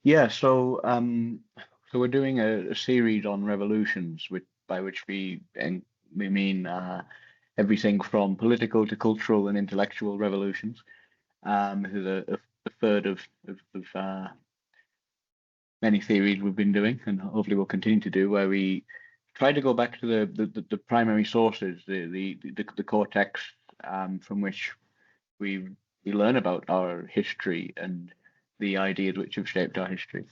Yeah, so we're doing a series on revolutions, by which we mean everything from political to cultural and intellectual revolutions. This is a third of many series we've been doing, and hopefully we'll continue to do, where we try to go back to the primary sources, the core texts from which we we learn about our history and the ideas which have shaped our history.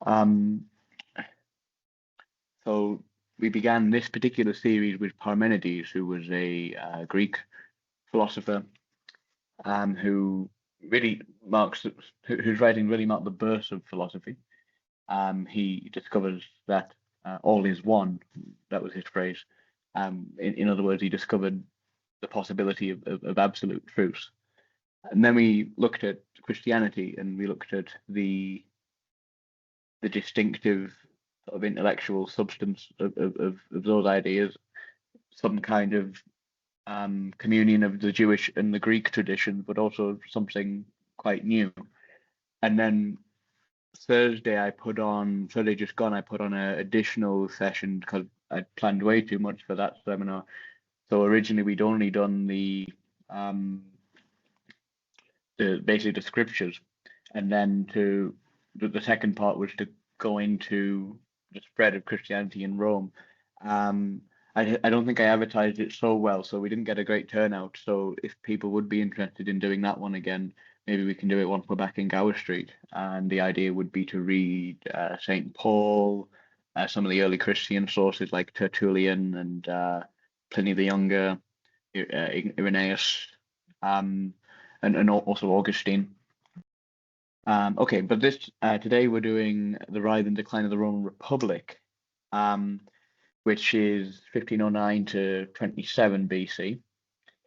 Um, so we began this particular series with Parmenides, who was a Greek philosopher, who really whose writing really marked the birth of philosophy. He discovers that all is one. That was his phrase. In other words, he discovered the possibility of absolute truth. And then we looked at Christianity, and we looked at the distinctive sort of intellectual substance of those ideas, some kind of communion of the Jewish and the Greek tradition, but also something quite new. And then Thursday just gone, I put on an additional session because I planned way too much for that seminar. So originally we'd only done basically the scriptures, and then the second part was to go into the spread of Christianity in Rome. I don't think I advertised it so well, so we didn't get a great turnout. So if people would be interested in doing that one again, maybe we can do it once we're back in Gower Street. And the idea would be to read St. Paul, some of the early Christian sources like Tertullian and Pliny the Younger, Irenaeus, and also Augustine. Okay, but today we're doing the rise and decline of the Roman Republic, which is 1509 to 27 BC.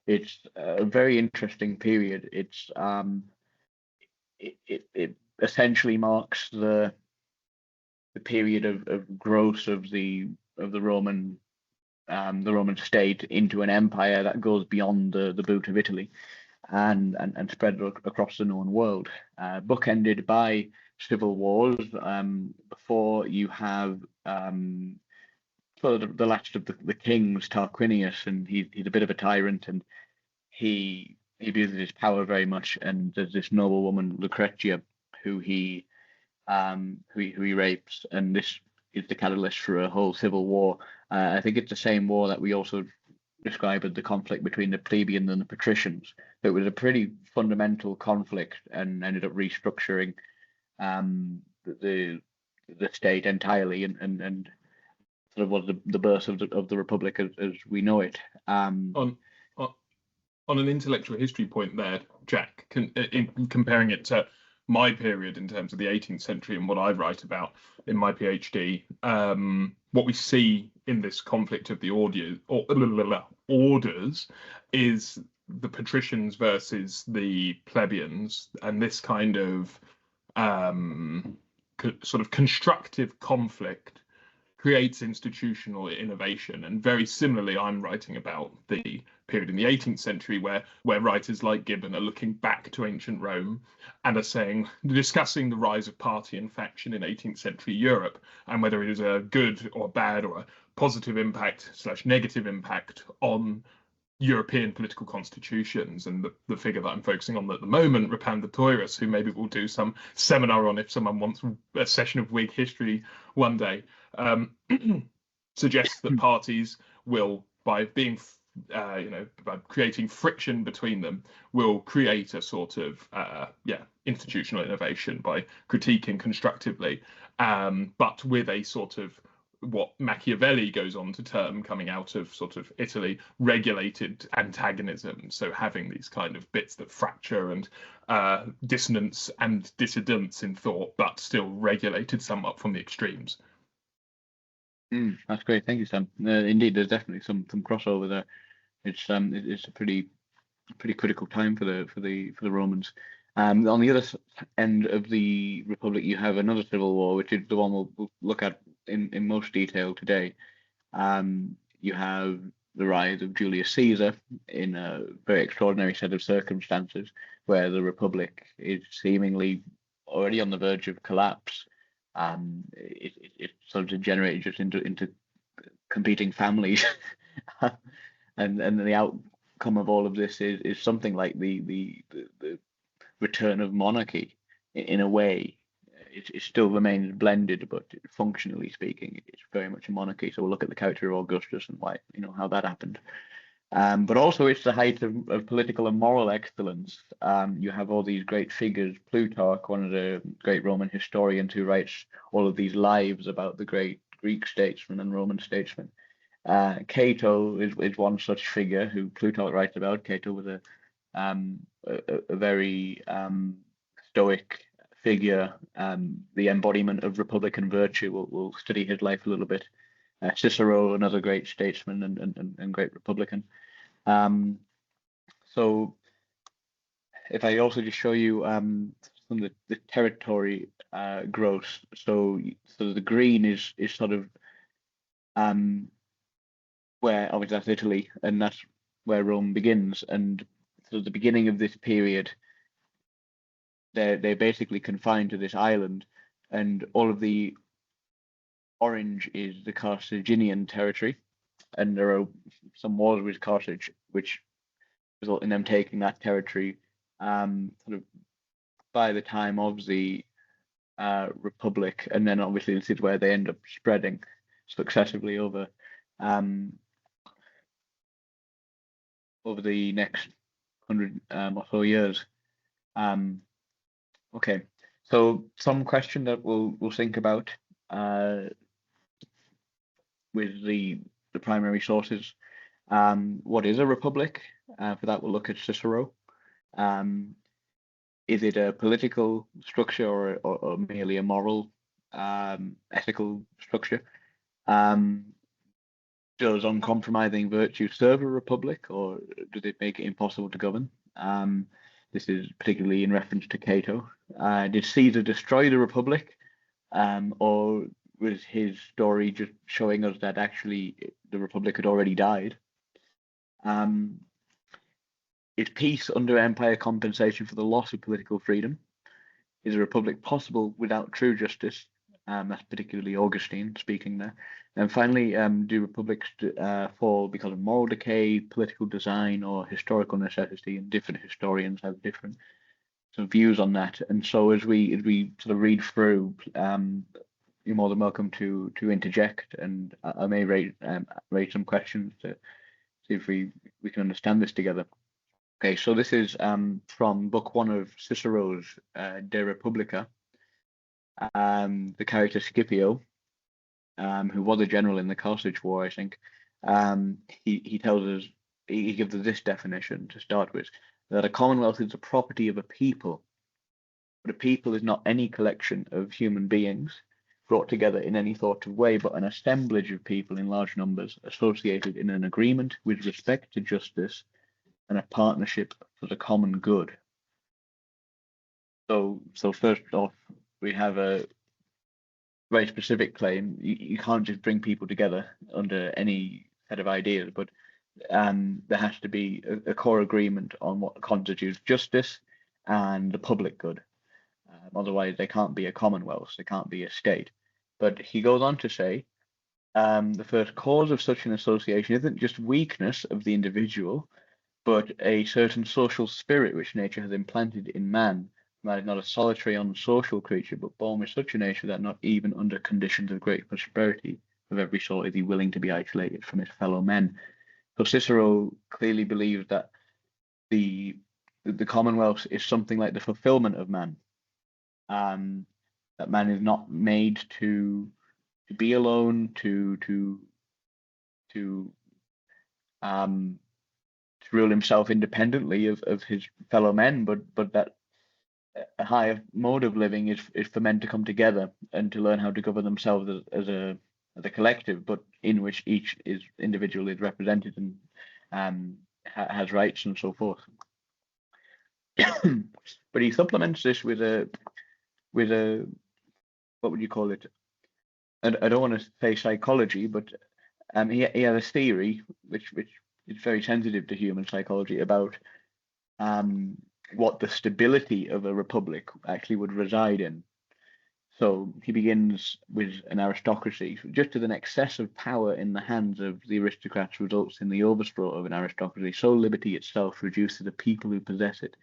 It's a very interesting period. It essentially marks the period of growth of the Roman state into an empire that goes beyond the boot of Italy and spread across the known world. Bookended by civil wars. Before you have the last of the kings, Tarquinius, and he's a bit of a tyrant, and he abuses his power very much. And there's this noble woman, Lucretia, who he rapes, and this is the catalyst for a whole civil war. I think it's the same war that we also describe as the conflict between the plebeians and the patricians. It was a pretty fundamental conflict and ended up restructuring the state entirely, and sort of was the birth of the republic as we know it. On an intellectual history point there, Jack, in comparing it to my period in terms of the 18th century and what I write about in my PhD, what we see in this conflict of the orders is the patricians versus the plebeians, and this kind of sort of constructive conflict creates institutional innovation. And very similarly, I'm writing about the period in the 18th century where writers like Gibbon are looking back to ancient Rome and are discussing the rise of party and faction in 18th century Europe, and whether it is a good or bad or a positive impact / negative impact on European political constitutions. And the figure that I'm focusing on at the moment, Rapandatorus, who maybe we'll do some seminar on if someone wants a session of Whig history one day, suggests that parties will, by being by creating friction between them, will create a sort of institutional innovation by critiquing constructively, but with a sort of what Machiavelli goes on to term, coming out of sort of Italy, regulated antagonism. So having these kind of bits that fracture and dissonance and dissidence in thought, but still regulated somewhat from the extremes. That's great, thank you, Sam. Indeed, there's definitely some crossover there. It's a pretty critical time for the Romans. On the other end of the Republic, you have another civil war, which is the one we'll look at in most detail today. You have the rise of Julius Caesar in a very extraordinary set of circumstances, where the Republic is seemingly already on the verge of collapse. It sort of degenerated just into competing families, and the outcome of all of this is something like the return of monarchy in a way. It still remains blended, but functionally speaking, it's very much a monarchy. So we'll look at the character of Augustus and why, how that happened. But also, it's the height of political and moral excellence. You have all these great figures. Plutarch, one of the great Roman historians, who writes all of these lives about the great Greek statesmen and Roman statesmen. Cato is one such figure who Plutarch writes about. Cato was a very stoic figure, the embodiment of republican virtue. We'll study his life a little bit. Cicero, another great statesman and great republican. So if I also just show you some of the territory growth. So the green is sort of where obviously that's Italy, and that's where Rome begins. And so the beginning of this period, they're basically confined to this island, and all of the orange is the Carthaginian territory, and there are some wars with Carthage, which result in them taking that territory sort of by the time of the Republic, and then obviously this is where they end up spreading successively over the next 100 or so years. Okay, so some question that we'll think about with the primary sources. What is a republic? For that, we'll look at Cicero. Is it a political structure or merely a moral, ethical structure? Does uncompromising virtue serve a republic, or does it make it impossible to govern? This is particularly in reference to Cato. Did Caesar destroy the republic, or was his story just showing us that actually the republic had already died? Is peace under empire compensation for the loss of political freedom? Is a republic possible without true justice? That's particularly Augustine speaking there. And finally, do republics fall because of moral decay, political design, or historical necessity? And different historians have different sort of views on that. And so as we sort of read through, you're more than welcome to interject, and I may raise some questions to see if we can understand this together. Okay, so this is from book 1 of Cicero's De Republica. The character Scipio, who was a general in the Carthage War, I think, he tells us, he gives us this definition to start with, that a commonwealth is the property of a people, but a people is not any collection of human beings brought together in any thought of way, but an assemblage of people in large numbers associated in an agreement with respect to justice and a partnership for the common good. So first off, we have a very specific claim. You can't just bring people together under any set of ideas, but there has to be a core agreement on what constitutes justice and the public good. Otherwise, they can't be a commonwealth, they can't be a state. But he goes on to say, the first cause of such an association isn't just weakness of the individual, but a certain social spirit which nature has implanted in man. Man is not a solitary, unsocial creature, but born with such a nature that not even under conditions of great prosperity of every sort is he willing to be isolated from his fellow men. So Cicero clearly believes that the commonwealth is something like the fulfillment of man. That man is not made to be alone, to rule himself independently of his fellow men, but that a higher mode of living is for men to come together and to learn how to govern themselves as a collective, but in which each individual is represented and has rights and so forth. But he supplements this with a what would you call it? I don't want to say psychology, but he has a theory which is very sensitive to human psychology about what the stability of a republic actually would reside in. So he begins with an aristocracy. Just as an excess of power in the hands of the aristocrats results in the overthrow of an aristocracy, so liberty itself reduces the people who possess it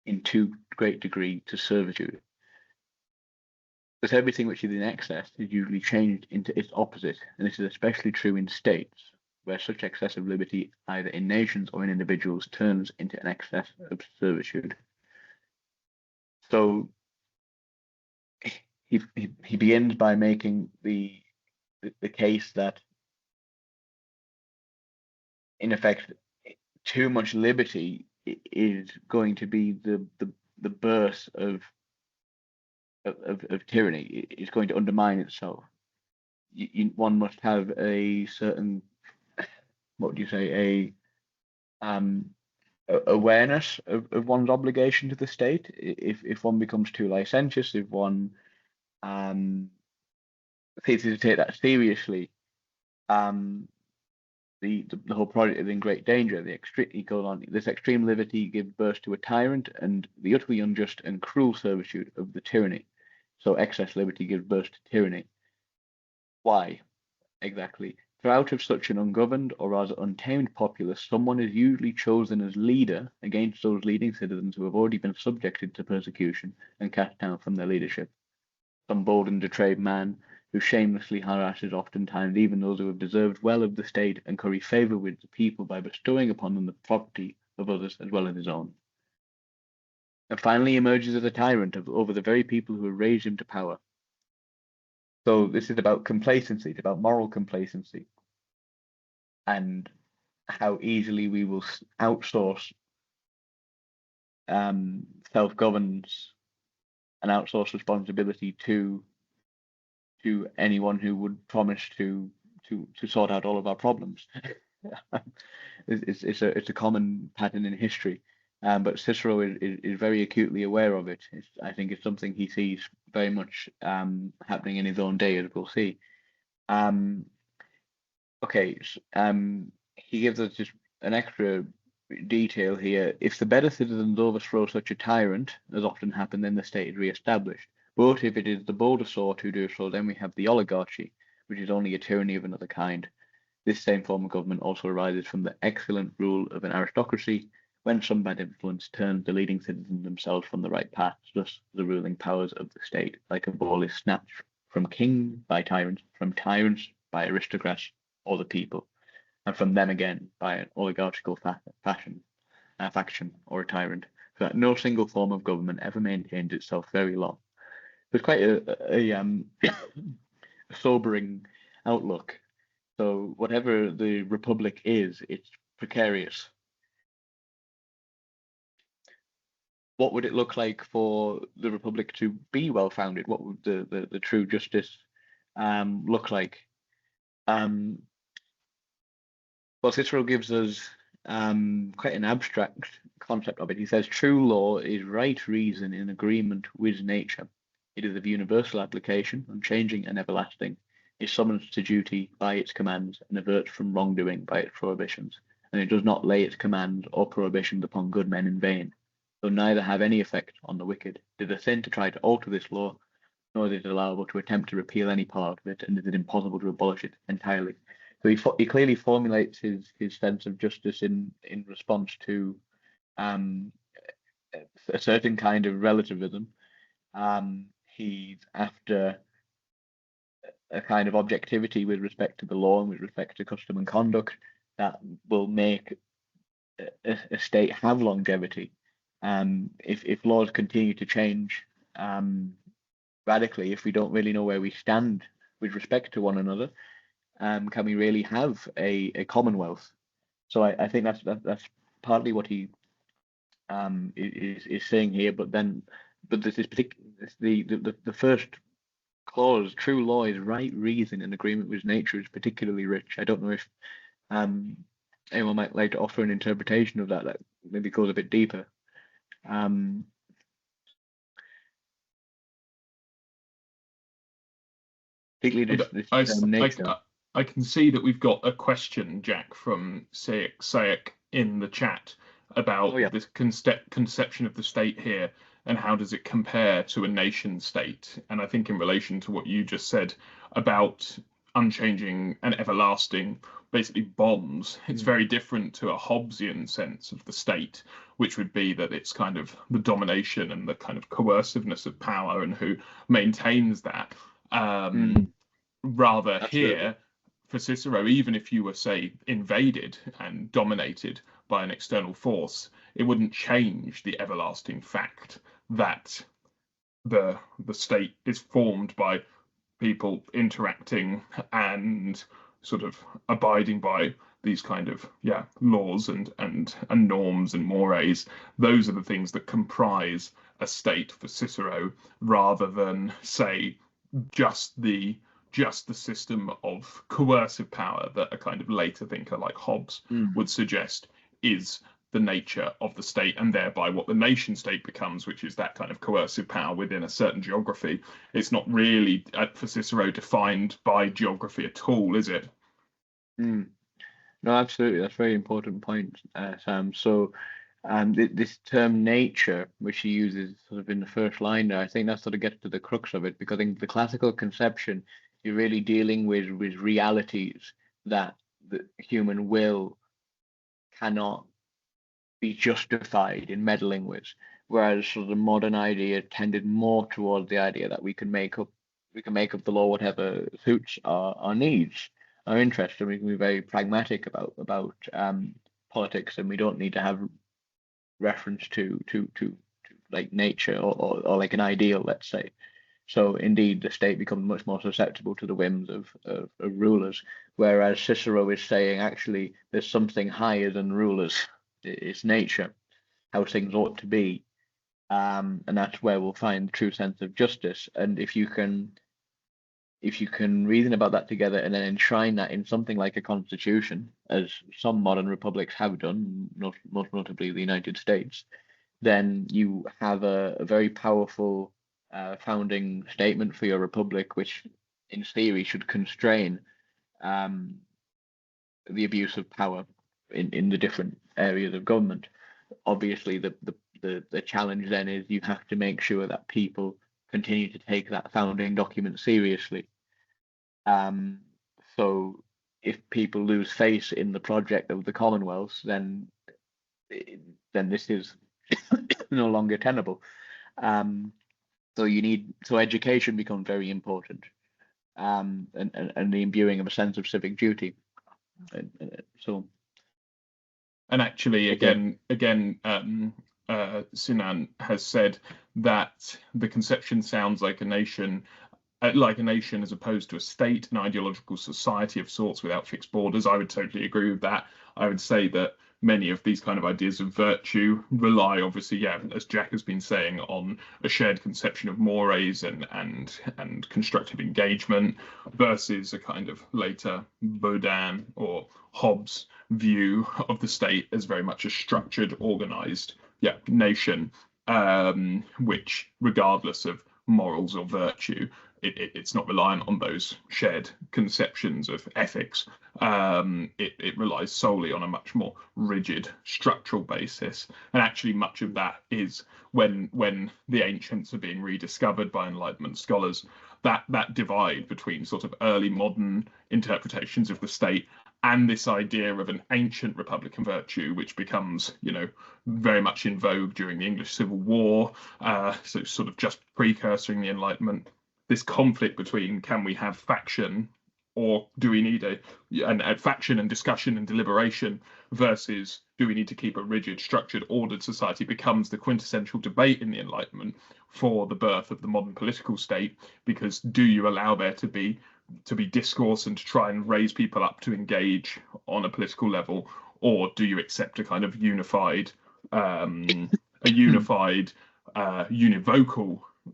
in too great degree to servitude. But everything which is in excess is usually changed into its opposite, and this is especially true in states, where such excessive liberty, either in nations or in individuals, turns into an excess of servitude. So he begins by making the case that, in effect, too much liberty is going to be the birth of tyranny. It's going to undermine itself. One must have a certain, what would you say, awareness of one's obligation to the state. If one becomes too licentious, if one ceases to take that seriously, the whole project is in great danger. He goes on, this extreme liberty gives birth to a tyrant, and the utterly unjust and cruel servitude of the tyranny. So excess liberty gives birth to tyranny. Why exactly? For out of such an ungoverned, or rather untamed populace, someone is usually chosen as leader against those leading citizens who have already been subjected to persecution and cast down from their leadership. Some bold and depraved man who shamelessly harasses oftentimes even those who have deserved well of the state and curry favour with the people by bestowing upon them the property of others as well as his own. And finally emerges as a tyrant over the very people who have raised him to power. So this is about complacency, it's about moral complacency, and how easily we will outsource self-governance and outsource responsibility to anyone who would promise to sort out all of our problems. It's a common pattern in history, but Cicero is very acutely aware of it. I think it's something he sees very much happening in his own day, as we'll see. Okay, he gives us just an extra detail here. If the better citizens overthrow such a tyrant, as often happens, then the state is re-established. But if it is the bolder sort who do so, then we have the oligarchy, which is only a tyranny of another kind. This same form of government also arises from the excellent rule of an aristocracy, when some bad influence turns the leading citizens themselves from the right path, thus the ruling powers of the state, like a ball, is snatched from kings by tyrants, from tyrants by aristocrats or the people, and from them again by an oligarchical faction or a tyrant, so that no single form of government ever maintains itself very long. It's quite a sobering outlook. So whatever the republic is, it's precarious. What would it look like for the republic to be well founded? What would the true justice look like? Well, Cicero gives us quite an abstract concept of it. He says, true law is right reason in agreement with nature. It is of universal application, unchanging and everlasting, is summoned to duty by its commands, and averts from wrongdoing by its prohibitions. And it does not lay its commands or prohibitions upon good men in vain, though neither have any effect on the wicked. It is a sin to try to alter this law, nor is it allowable to attempt to repeal any part of it, and it is impossible to abolish it entirely. So he clearly formulates his sense of justice in response to a certain kind of relativism. He's after a kind of objectivity with respect to the law and with respect to custom and conduct that will make a state have longevity. If laws continue to change radically, if we don't really know where we stand with respect to one another, can we really have a commonwealth? So I think that's partly what he is saying here. But this is the first clause, true law is right reason in agreement with nature, is particularly rich. I don't know if anyone might like to offer an interpretation of that maybe goes a bit deeper. Particularly this nature. I can see that we've got a question, Jack, from Sayek in the chat. Oh about yeah. this conception of the state here, and how does it compare to a nation state. And I think in relation to what you just said about unchanging and everlasting, basically bonds, it's very different to a Hobbesian sense of the state, which would be that it's kind of the domination and the kind of coerciveness of power and who maintains that. Mm, Rather absolutely. here, for Cicero, even if you were, say, invaded and dominated by an external force, it wouldn't change the everlasting fact that the state is formed by people interacting and sort of abiding by these kind of laws and norms and mores. Those are the things that comprise a state for Cicero, rather than, say, just the just the system of coercive power that a kind of later thinker like Hobbes Mm. would suggest is the nature of the state, and thereby what the nation state becomes, which is that kind of coercive power within a certain geography. It's not really, for Cicero, defined by geography at all, is it? Mm. No, absolutely. That's a very important point, Sam. So, this term nature, which he uses sort of in the first line there, I think that sort of gets to the crux of it, because in the classical conception, you're really dealing with realities that the human will cannot be justified in meddling with, whereas sort of the modern idea tended more towards the idea that we can make up the law whatever suits our needs, our interests, and we can be very pragmatic about politics, and we don't need to have reference to like nature or like an ideal, let's say. So indeed, the state becomes much more susceptible to the whims of rulers, whereas Cicero is saying actually there's something higher than rulers. It's nature, how things ought to be, and that's where we'll find the true sense of justice. And if you can reason about that together and then enshrine that in something like a constitution, as some modern republics have done, most notably the United States, then you have a very powerful founding statement for your republic, which in theory should constrain um, the abuse of power in the different areas of government. Obviously, the challenge then is you have to make sure that people continue to take that founding document seriously. Um, so if people lose faith in the project of the Commonwealth, then this is no longer tenable. Um, so education becomes very important, and the imbuing of a sense of civic duty. So And actually, again, Sinan has said that the conception sounds like a nation as opposed to a state, an ideological society of sorts without fixed borders. I would totally agree with that. I would say that many of these kind of ideas of virtue rely, obviously, as Jack has been saying, on a shared conception of mores and constructive engagement, versus a kind of later Baudin or Hobbes view of the state as very much a structured, organized, nation, which, regardless of morals or virtue, it's not reliant on those shared conceptions of ethics. It relies solely on a much more rigid structural basis, and actually much of that is when the ancients are being rediscovered by Enlightenment scholars, that divide between sort of early modern interpretations of the state and this idea of an ancient republican virtue, which becomes, very much in vogue during the English Civil War, so sort of just precursoring the Enlightenment. This conflict between, can we have faction, or do we need a faction and discussion and deliberation, versus do we need to keep a rigid, structured, ordered society, becomes the quintessential debate in the Enlightenment for the birth of the modern political state. Because do you allow there to be discourse and to try and raise people up to engage on a political level, or do you accept a kind of unified, univocal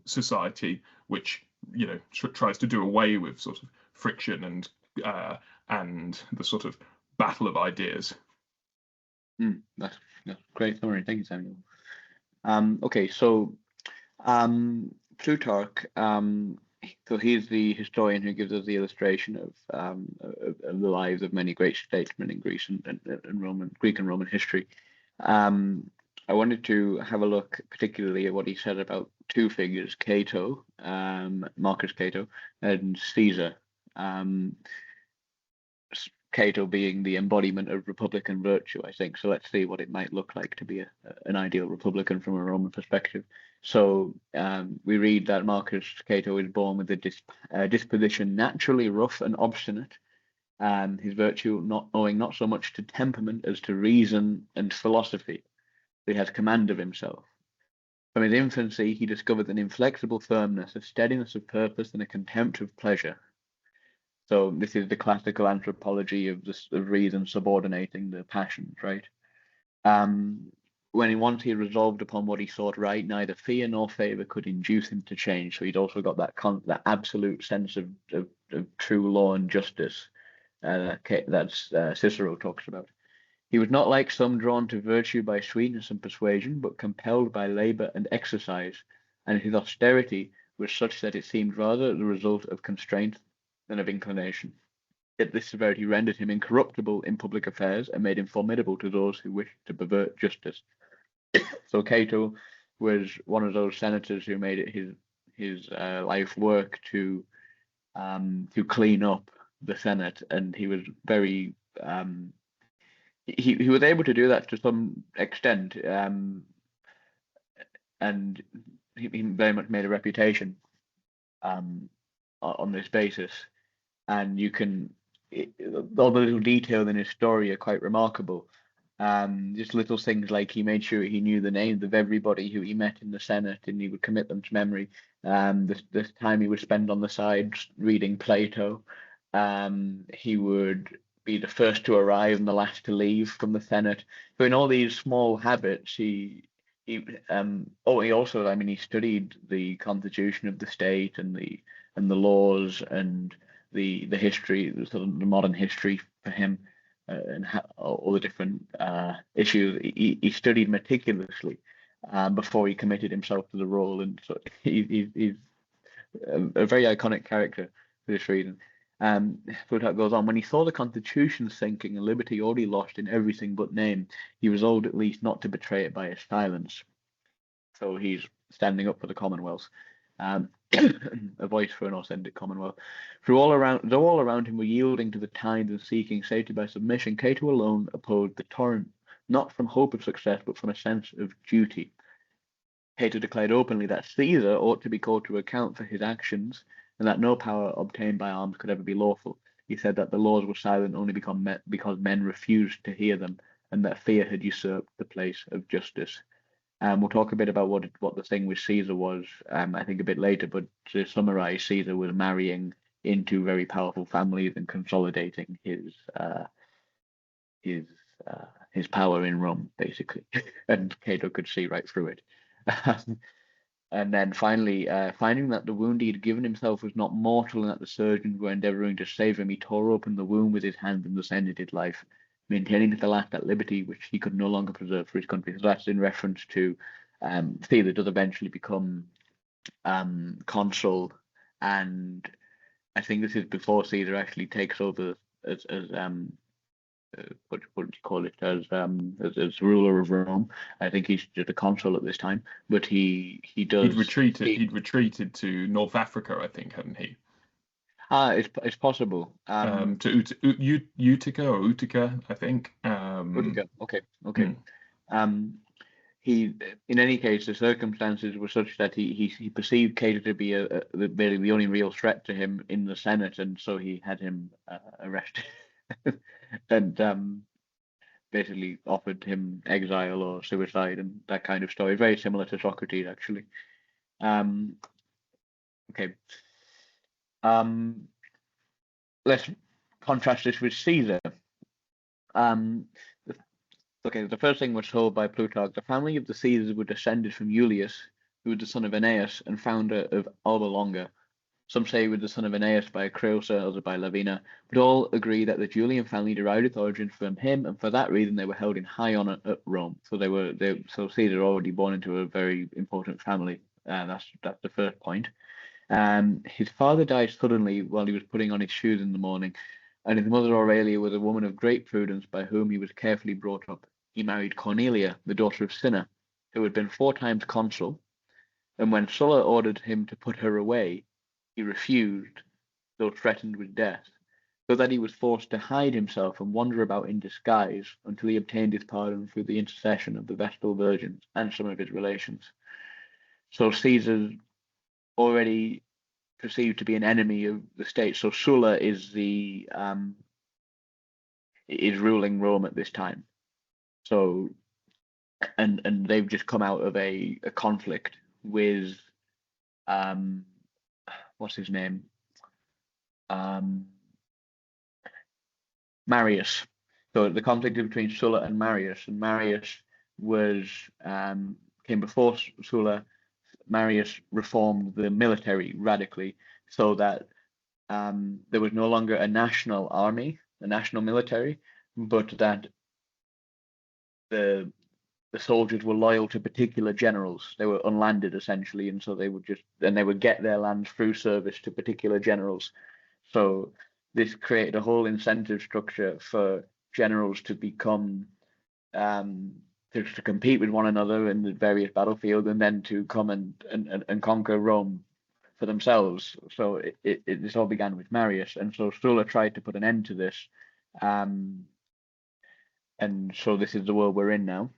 society, which tries to do away with sort of friction and the sort of battle of ideas. that's great summary. Thank you, Samuel. Okay, so Plutarch, so he's the historian who gives us the illustration of the lives of many great statesmen in Greece and Roman, Greek and Roman history. I wanted to have a look particularly at what he said about two figures, Cato, Marcus Cato, and Caesar. Um, Cato being the embodiment of republican virtue, I think. So let's see what it might look like to be an ideal republican from a Roman perspective. So we read that Marcus Cato is born with a disposition naturally rough and obstinate, his virtue not owing not so much to temperament as to reason and philosophy. He has command of himself. From his infancy, he discovered an inflexible firmness, a steadiness of purpose, and a contempt of pleasure. So this is the classical anthropology of reason subordinating the passions, right? Um, once he resolved upon what he thought right, neither fear nor favor could induce him to change. So he'd also got that absolute sense of true law and justice that Cicero talks about. He was not like some drawn to virtue by sweetness and persuasion, but compelled by labor and exercise, and his austerity was such that it seemed rather the result of constraint than of inclination. Yet this severity rendered him incorruptible in public affairs and made him formidable to those who wished to pervert justice. So Cato was one of those senators who made it his life work to clean up the Senate, and he was very he was able to do that to some extent, and he very much made a reputation on this basis. And all the little details in his story are quite remarkable. Just little things like he made sure he knew the names of everybody who he met in the Senate, and he would commit them to memory. This time he would spend on the sides reading Plato. He would be the first to arrive and the last to leave from the Senate. So in all these small habits, he also, I mean, he studied the constitution of the state and the laws and the history, sort of the modern history for him, and all the different issues. He studied meticulously before he committed himself to the role, and so he's a very iconic character for this reason. Plutarch goes on, when he saw the constitution sinking and liberty already lost in everything but name, he resolved at least not to betray it by his silence. So he's standing up for the Commonwealth, a voice for an authentic Commonwealth. Though all around him were yielding to the tides and seeking safety by submission, Cato alone opposed the torrent, not from hope of success, but from a sense of duty. Cato declared openly that Caesar ought to be called to account for his actions, and that no power obtained by arms could ever be lawful. He said that the laws were silent only because men refused to hear them, and that fear had usurped the place of justice. We'll talk a bit about what the thing with Caesar was, I think a bit later, but to summarize, Caesar was marrying into very powerful families and consolidating his his power in Rome, basically. And Cato could see right through it. And then finally, finding that the wound he had given himself was not mortal and that the surgeons were endeavoring to save him, he tore open the wound with his hand and thus ended his life, maintaining to the last that liberty which he could no longer preserve for his country. So that's in reference to Caesar does eventually become consul, and I think this is before Caesar actually takes over as what do you call it, as ruler of Rome. I think he's just a consul at this time, but he does. He'd retreated to North Africa, I think, hadn't he? It's possible. To Utica or Utica, I think. Utica. Okay. He, in any case, the circumstances were such that he perceived Cato to be really the only real threat to him in the Senate, and so he had him arrested and basically offered him exile or suicide and that kind of story. Very similar to Socrates, actually. Okay. Let's contrast this with Caesar. The first thing we're told by Plutarch, the family of the Caesars were descended from Iulius, who was the son of Aeneas and founder of Alba Longa. Some say he was the son of Aeneas by Creusa, others by Lavina, but all agree that the Julian family derived its origin from him, and for that reason they were held in high honor at Rome. So so Caesar already born into a very important family. That's the first point. His father died suddenly while he was putting on his shoes in the morning, and his mother Aurelia was a woman of great prudence by whom he was carefully brought up. he married Cornelia, the daughter of Cinna, who had been 4 times consul, and when Sulla ordered him to put her away, he refused, though threatened with death, so that he was forced to hide himself and wander about in disguise until he obtained his pardon through the intercession of the Vestal Virgins and some of his relations. So Caesar's already perceived to be an enemy of the state. So Sulla is ruling Rome at this time. So and they've just come out of a conflict with what's his name? Marius. So the conflict between Sulla and Marius was came before Sulla. Marius reformed the military radically so that there was no longer a national army, a national military, but that the soldiers were loyal to particular generals. They were unlanded essentially, and so they would get their lands through service to particular generals. So this created a whole incentive structure for generals to become to compete with one another in the various battlefields, and then to come and conquer Rome for themselves. So this all began with Marius, and so Sulla tried to put an end to this. And so this is the world we're in now.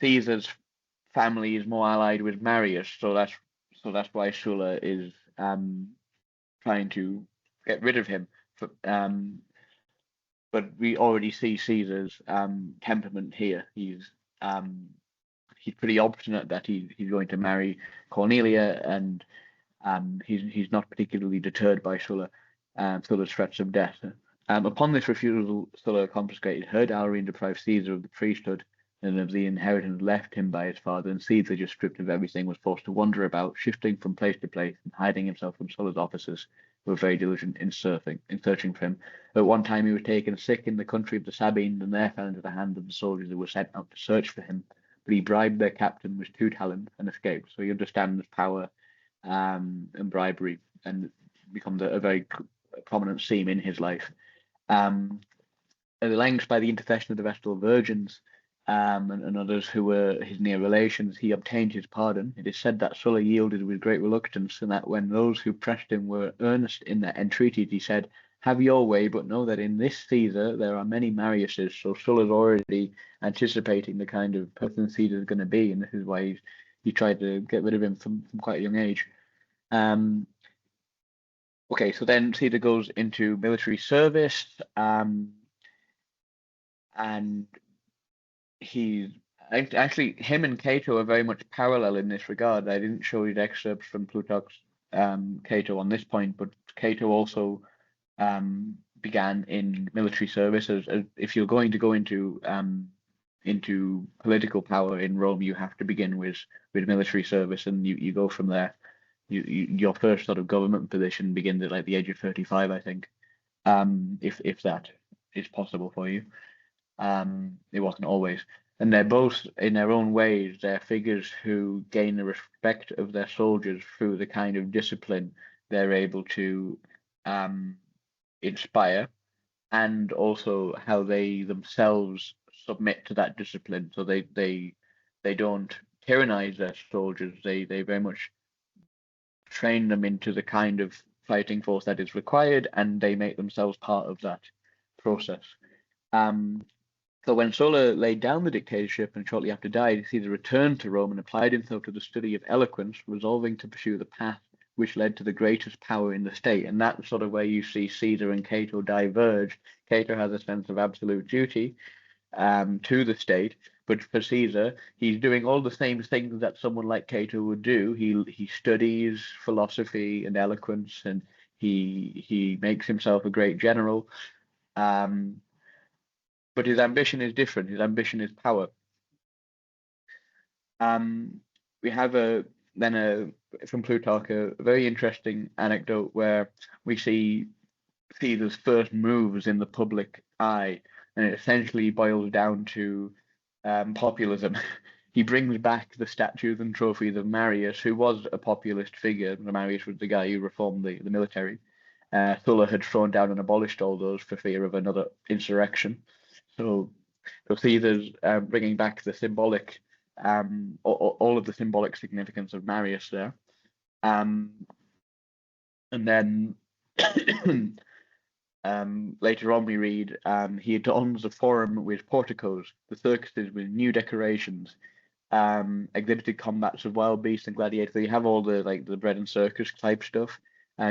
Caesar's family is more allied with Marius, so that's why Sulla is trying to get rid of him. But we already see Caesar's temperament here. He's pretty obstinate that he's going to marry Cornelia, and he's not particularly deterred by Sulla's threats of death. Upon this refusal, Sulla confiscated her dowry and deprived Caesar of the priesthood and of the inheritance left him by his father, and Caesar, just stripped of everything, was forced to wander about, shifting from place to place and hiding himself from Sulla's officers, who were very diligent in searching for him. At one time he was taken sick in the country of the Sabines, and there fell into the hands of the soldiers who were sent out to search for him. But he bribed their captain with 2 talents and escaped. So he understands power and bribery, and becomes a very prominent theme in his life. At length, by the intercession of the Vestal Virgins and others who were his near relations, he obtained his pardon. It is said that Sulla yielded with great reluctance, and that when those who pressed him were earnest in their entreaties, he said, "Have your way, but know that in this Caesar there are many Mariuses." So Sulla's already anticipating the kind of person Caesar is going to be, and this is why he tried to get rid of him from quite a young age. Okay, so then Caesar goes into military service, and he's actually, him and Cato are very much parallel in this regard. I didn't show you the excerpts from Plutarch's Cato on this point, but Cato also began in military service. As if you're going to go into political power in Rome, you have to begin with military service, and you go from there. Your first sort of government position begins at like the age of 35, I think, if that is possible for you. It wasn't always. And they're both, in their own ways, they're figures who gain the respect of their soldiers through the kind of discipline they're able to inspire, and also how they themselves submit to that discipline. So they don't tyrannize their soldiers. They very much train them into the kind of fighting force that is required, and they make themselves part of that process. So when Sulla laid down the dictatorship and shortly after died, Caesar returned to Rome and applied himself to the study of eloquence, resolving to pursue the path which led to the greatest power in the state. And that's sort of where you see Caesar and Cato diverge. Cato has a sense of absolute duty to the state, but for Caesar, he's doing all the same things that someone like Cato would do. He studies philosophy and eloquence, and he makes himself a great general. But his ambition is different. His ambition is power. We have from Plutarch a very interesting anecdote where we see Caesar's first moves in the public eye, and it essentially boils down to populism. He brings back the statues and trophies of Marius, who was a populist figure. Marius was the guy who reformed the military. Sulla had thrown down and abolished all those for fear of another insurrection. So So Caesar's bringing back the symbolic, all of the symbolic significance of Marius there. Um, and then later on we read he adorns the forum with porticos, the circuses with new decorations, exhibited combats of wild beasts and gladiators. So you have all the like the bread and circus type stuff.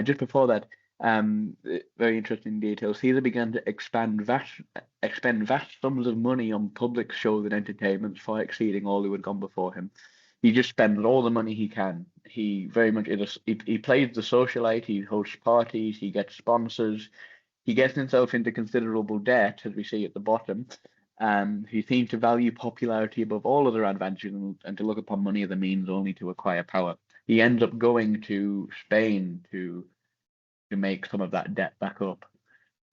Just before that, very interesting detail. Caesar began to expend vast sums of money on public shows and entertainments, far exceeding all who had gone before him. He just spends all the money he can. He very much he plays the socialite. He hosts parties. He gets sponsors. He gets himself into considerable debt, as we see at the bottom. He seems to value popularity above all other advantages and to look upon money as a means only to acquire power. He ends up going to Spain to make some of that debt back up.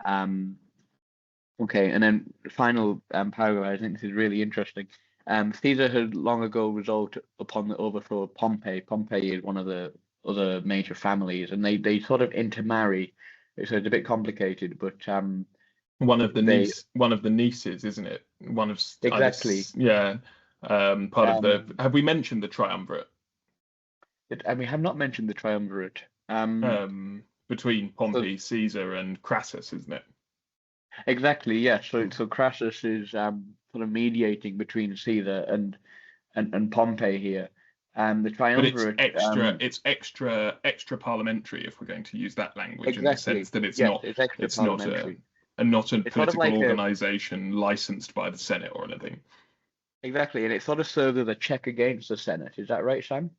Okay, and then final paragraph, I think this is really interesting. Caesar had long ago resolved upon the overthrow of Pompey. Pompey is one of the other major families, and they sort of intermarry. So it's a bit complicated, but one of the nieces, isn't it? One of exactly. Yeah. Part of the. Have we mentioned the triumvirate? And we have not mentioned the triumvirate. Between Pompey, Caesar, and Crassus, isn't it? Exactly, yeah. So Crassus is sort of mediating between Caesar and Pompey here. The triumvirate. But it's extra parliamentary, if we're going to use that language, exactly. in the sense that it's not a political organization licensed by the Senate or anything. Exactly, and it sort of serves as a check against the Senate. Is that right, Sam?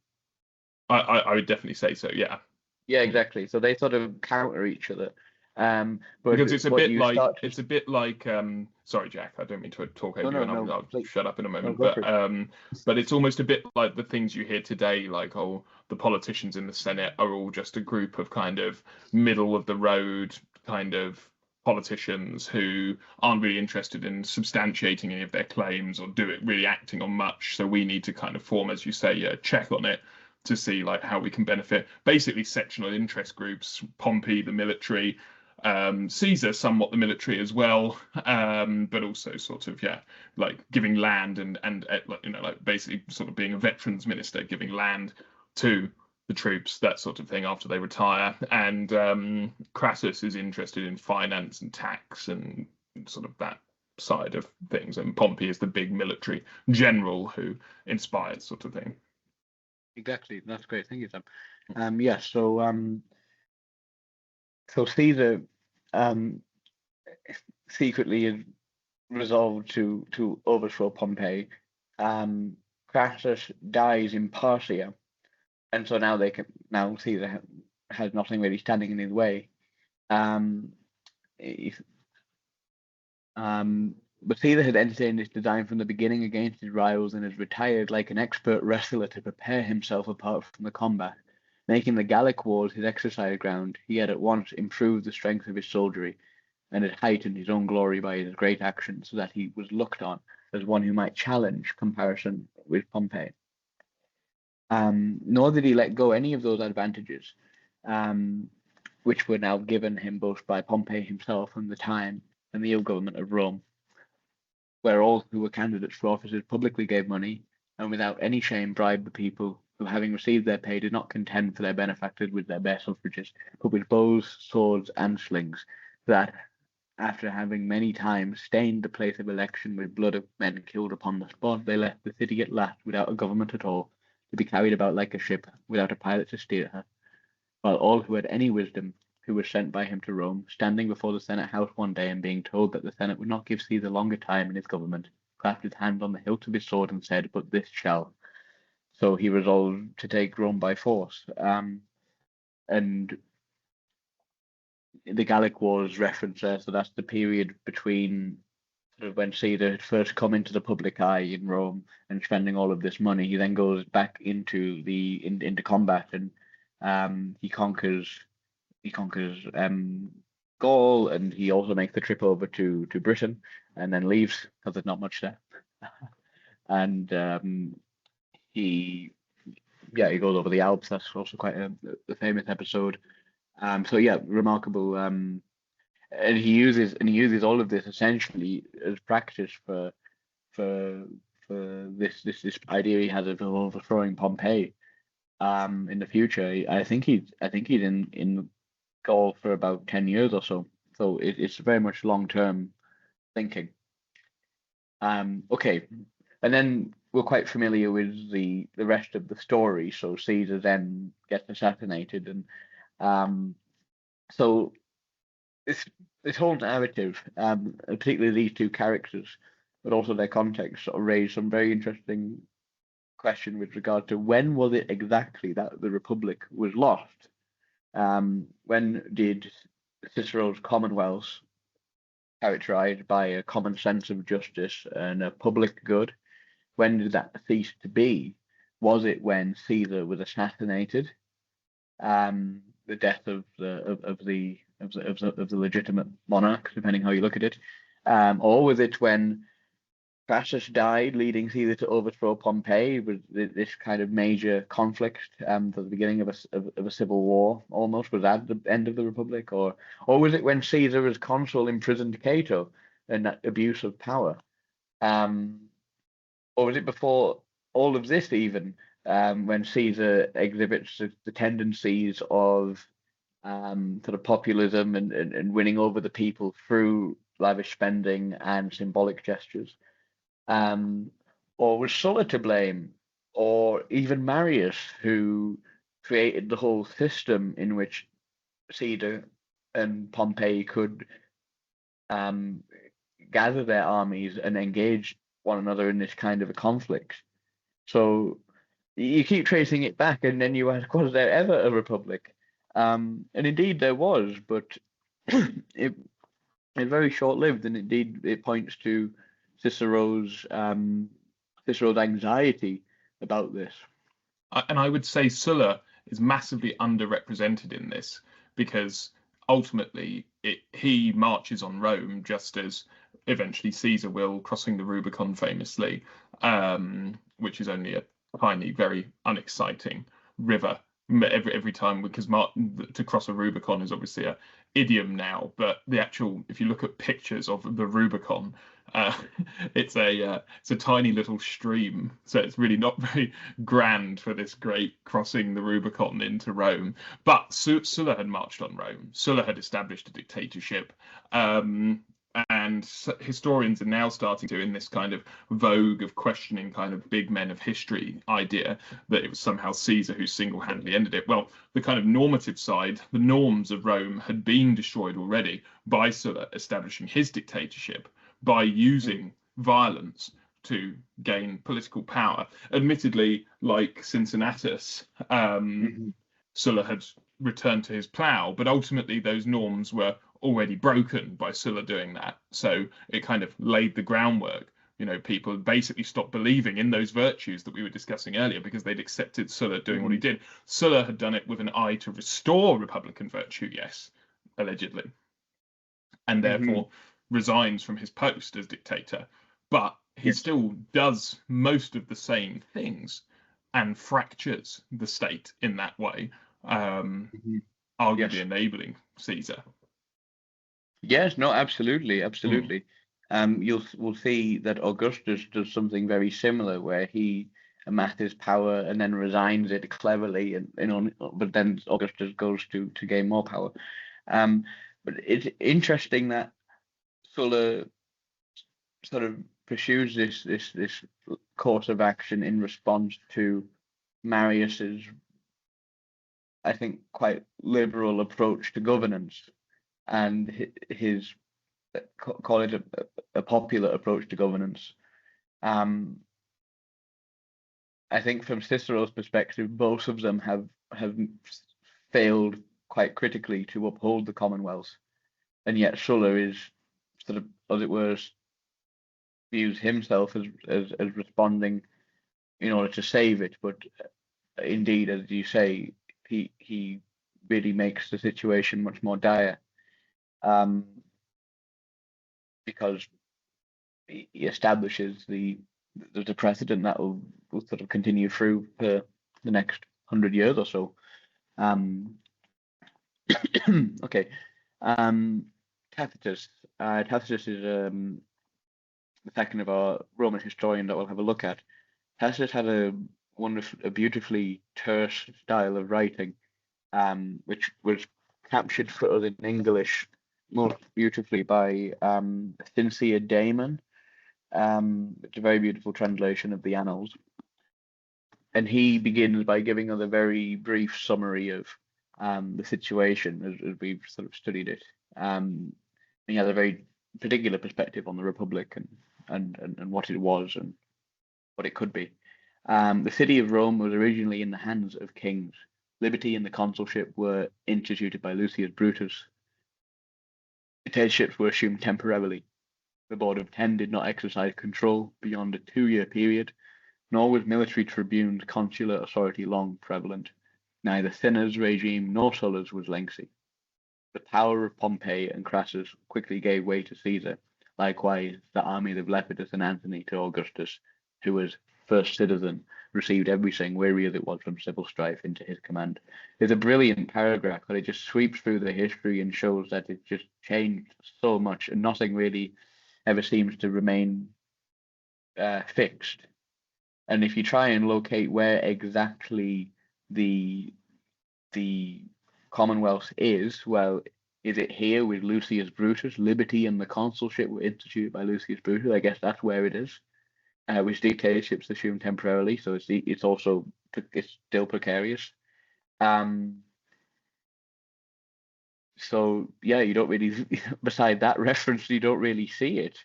I would definitely say so. Yeah. Yeah, exactly. So they sort of counter each other. But because it's a bit like sorry, Jack, I don't mean to talk over you, and I'll shut up in a moment. But it's almost a bit like the things you hear today, like the politicians in the Senate are all just a group of kind of middle of the road kind of politicians who aren't really interested in substantiating any of their claims or really acting on much. So we need to kind of form, as you say, a check on it to see like how we can benefit. Basically, sectional interest groups, Pompey, the military, Caesar, somewhat the military as well, but also sort of like giving land and like basically sort of being a veterans minister, giving land to the troops, that sort of thing after they retire. And Crassus is interested in finance and tax and sort of that side of things, and Pompey is the big military general who inspires sort of thing. Exactly, that's great. Thank you, Sam. Yes, so Caesar secretly is resolved to overthrow Pompey. Crassus dies in Parthia, and so now Caesar has nothing really standing in his way. But Caesar had entertained this design from the beginning against his rivals and has retired like an expert wrestler to prepare himself apart from the combat. Making the Gallic wars his exercise ground, he had at once improved the strength of his soldiery and had heightened his own glory by his great actions, so that he was looked on as one who might challenge comparison with Pompey. Nor did he let go any of those advantages, which were now given him both by Pompey himself and the time and the ill government of Rome, where all who were candidates for offices publicly gave money and without any shame bribed the people who, having received their pay, did not contend for their benefactors with their bare suffrages, but with bows, swords, and slings, that, after having many times stained the place of election with blood of men killed upon the spot, they left the city at last without a government at all, to be carried about like a ship, without a pilot to steer her, while all who had any wisdom, who was sent by him to Rome, standing before the Senate house one day and being told that the Senate would not give Caesar longer time in his government, clapped his hand on the hilt of his sword and said, "But this shall." So he resolved to take Rome by force. And the Gallic Wars reference there, so that's the period between sort of when Caesar had first come into the public eye in Rome and spending all of this money. He then goes back into combat, and he conquers Gaul, and he also makes the trip over to Britain and then leaves because there's not much there. And he goes over the Alps. That's also quite a famous episode. So yeah, remarkable. and he uses all of this essentially as practice for this idea he has of overthrowing Pompeii in the future. I think he's in Gaul for about 10 years or so. So it's very much long-term thinking. Okay, and then we're quite familiar with the rest of the story. So Caesar then gets assassinated, and so this this whole narrative, particularly these two characters, but also their context, sort of raise some very interesting question with regard to when was it exactly that the Republic was lost? When did Cicero's commonwealths, characterized by a common sense of justice and a public good, when did that cease to be? Was it when Caesar was assassinated? The death of the legitimate monarch, depending how you look at it, or was it when Crassus died, leading Caesar to overthrow Pompey, with this kind of major conflict at the beginning of a civil war? Almost, was that the end of the Republic, or was it when Caesar as consul imprisoned Cato and that abuse of power? Um, or was it before all of this even, when Caesar exhibits the tendencies of sort of populism and winning over the people through lavish spending and symbolic gestures? Um, or was Sulla to blame, or even Marius, who created the whole system in which Caesar and Pompey could um, gather their armies and engage one another in this kind of a conflict? So you keep tracing it back, and then you ask, was there ever a republic? And indeed there was, but it it's very short-lived, and indeed it points to Cicero's Cicero's anxiety about this. And I would say Sulla is massively underrepresented in this because ultimately he marches on Rome just as eventually Caesar will, crossing the Rubicon famously, which is only a tiny, very unexciting river every time, because to cross a Rubicon is obviously a idiom now, but the actual, if you look at pictures of the Rubicon, uh, it's a tiny little stream, so it's really not very grand for this great crossing the Rubicon into Rome. But Sulla had marched on Rome. Sulla had established a dictatorship. And historians are now starting to, in this kind of vogue of questioning kind of big men of history idea, that it was somehow Caesar who single-handedly ended it. Well, the kind of normative side, the norms of Rome had been destroyed already by Sulla establishing his dictatorship, by using violence to gain political power. Admittedly, like Cincinnatus, Mhm. Sulla had returned to his plough, but ultimately those norms were already broken by Sulla doing that. So it kind of laid the groundwork. People basically stopped believing in those virtues that we were discussing earlier because they'd accepted Sulla doing what he did. Sulla had done it with an eye to restore Republican virtue, yes, allegedly, and therefore resigns from his post as dictator. But he Yes. still does most of the same things and fractures the state in that way, Mhm. arguably Yes. enabling Caesar. Yes. No. Absolutely. Mm. Absolutely. We'll see that Augustus does something very similar, where he amasses power and then resigns it cleverly, and but then Augustus goes to gain more power. Um, but it's interesting that Sulla sort of pursues this course of action in response to Marius's, I think, quite liberal approach to governance, and his call it a popular approach to governance. Um, I think from Cicero's perspective, both of them have failed quite critically to uphold the Commonwealth, and yet Sulla is sort of, as it were, views himself as responding in order to save it. But indeed, as you say, he really makes the situation much more dire, um, because he establishes the precedent that will sort of continue through for the next 100 years or so. Um, okay. Um, Tacitus. Tacitus is the second of our Roman historian that we'll have a look at. Tacitus had a beautifully terse style of writing, which was captured for us in English most beautifully by Cynthia Damon. It's a very beautiful translation of the Annals. And he begins by giving us a very brief summary of the situation as we've sort of studied it. He has a very particular perspective on the Republic and what it was and what it could be. The city of Rome was originally in the hands of kings. Liberty and the consulship were instituted by Lucius Brutus. Dictatorships were assumed temporarily. The Board of Ten did not exercise control beyond a 2-year period, nor was military tribunes consular authority long prevalent. Neither Cinna's regime nor Sulla's was lengthy. The power of Pompey and Crassus quickly gave way to Caesar, likewise the armies of Lepidus and Antony to Augustus, who as first citizen received everything, weary as it was from civil strife, into his command. It's a brilliant paragraph, but it just sweeps through the history and shows that it just changed so much, and nothing really ever seems to remain fixed. And if you try and locate where exactly the Commonwealth is, well, is it here with Lucius Brutus? Liberty and the consulship were instituted by Lucius Brutus. I guess that's where it is. Which dictatorships assumed temporarily, so it's still precarious. So yeah, you don't really, beside that reference, you don't really see it.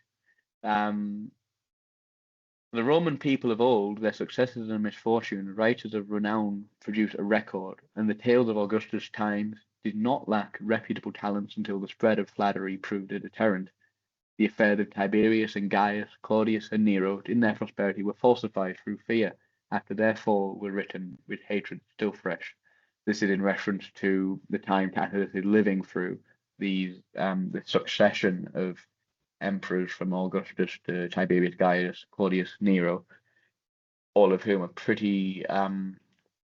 The Roman people of old, their successes and misfortune, writers of renown produce a record, and the tales of Augustus' times did not lack reputable talents until the spread of flattery proved a deterrent. The affairs of Tiberius and Gaius, Claudius and Nero, in their prosperity, were falsified through fear, after their fall were written with hatred still fresh. This is in reference to the time Tacitus is living through the succession of emperors from Augustus to Tiberius, Gaius, Claudius, Nero, all of whom are pretty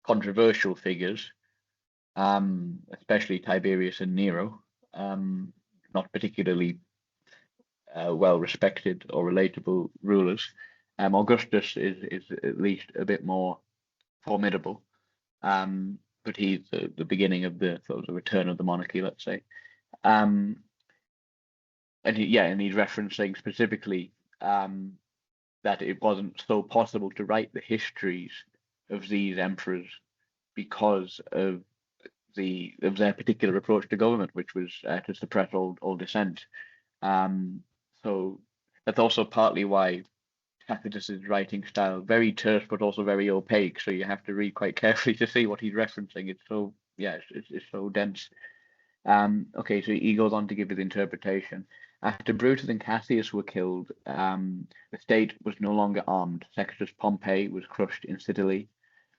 controversial figures, especially Tiberius and Nero, not particularly well respected or relatable rulers. Augustus is at least a bit more formidable, but he's the beginning of the sort of the return of the monarchy, let's say. And he's referencing specifically that it wasn't so possible to write the histories of these emperors because of their particular approach to government, which was to suppress all dissent. So that's also partly why Tacitus's writing style very terse but also very opaque. So you have to read quite carefully to see what he's referencing. It's so it's so dense. Okay, so he goes on to give his interpretation. After Brutus and Cassius were killed, the state was no longer armed. Sextus Pompey was crushed in Sicily,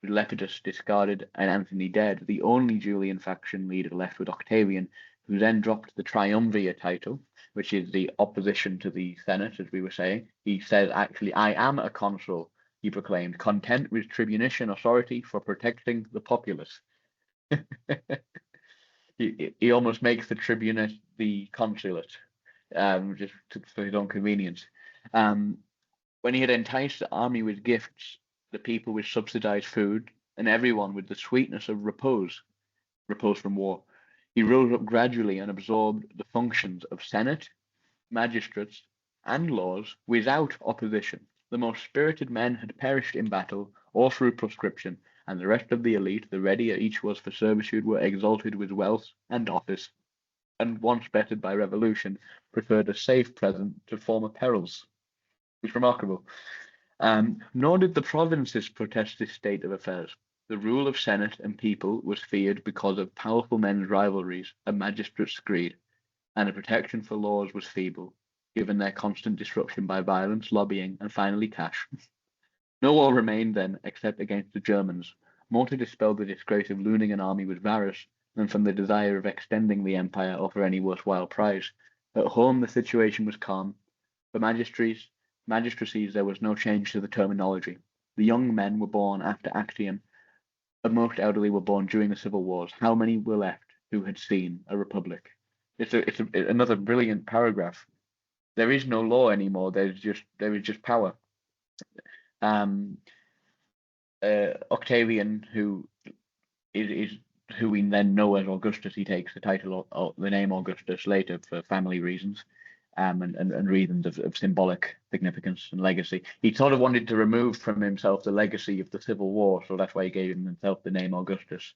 with Lepidus discarded and Antony dead. The only Julian faction leader left was Octavian, who then dropped the triumvir title, which is the opposition to the Senate, as we were saying. He says, actually, I am a consul, he proclaimed, content with tribunician authority for protecting the populace. He almost makes the tribunate the consulate, just for his own convenience. When he had enticed the army with gifts, the people with subsidized food, and everyone with the sweetness of repose from war, he rose up gradually and absorbed the functions of Senate, magistrates, and laws without opposition. The most spirited men had perished in battle or through proscription, and the rest of the elite, the readier each was for servitude, were exalted with wealth and office, and once bettered by revolution, preferred a safe present to former perils. It's remarkable. Nor did the provinces protest this state of affairs. The rule of Senate and people was feared because of powerful men's rivalries and magistrates' greed, and the protection for laws was feeble, given their constant disruption by violence, lobbying, and finally cash. No war remained then except against the Germans, more to dispel the disgrace of looting an army with Varus than from the desire of extending the empire or for any worthwhile prize. At home the situation was calm. For magistracies there was no change to the terminology. The young men were born after Actium, the most elderly were born during the civil wars. How many were left who had seen a republic? another brilliant paragraph. There is no law anymore. There is just power. Um, Octavian, who is who we then know as Augustus, he takes the title or the name Augustus later for family reasons, and reasons of symbolic significance and legacy. He sort of wanted to remove from himself the legacy of the civil war, so that's why he gave himself the name Augustus.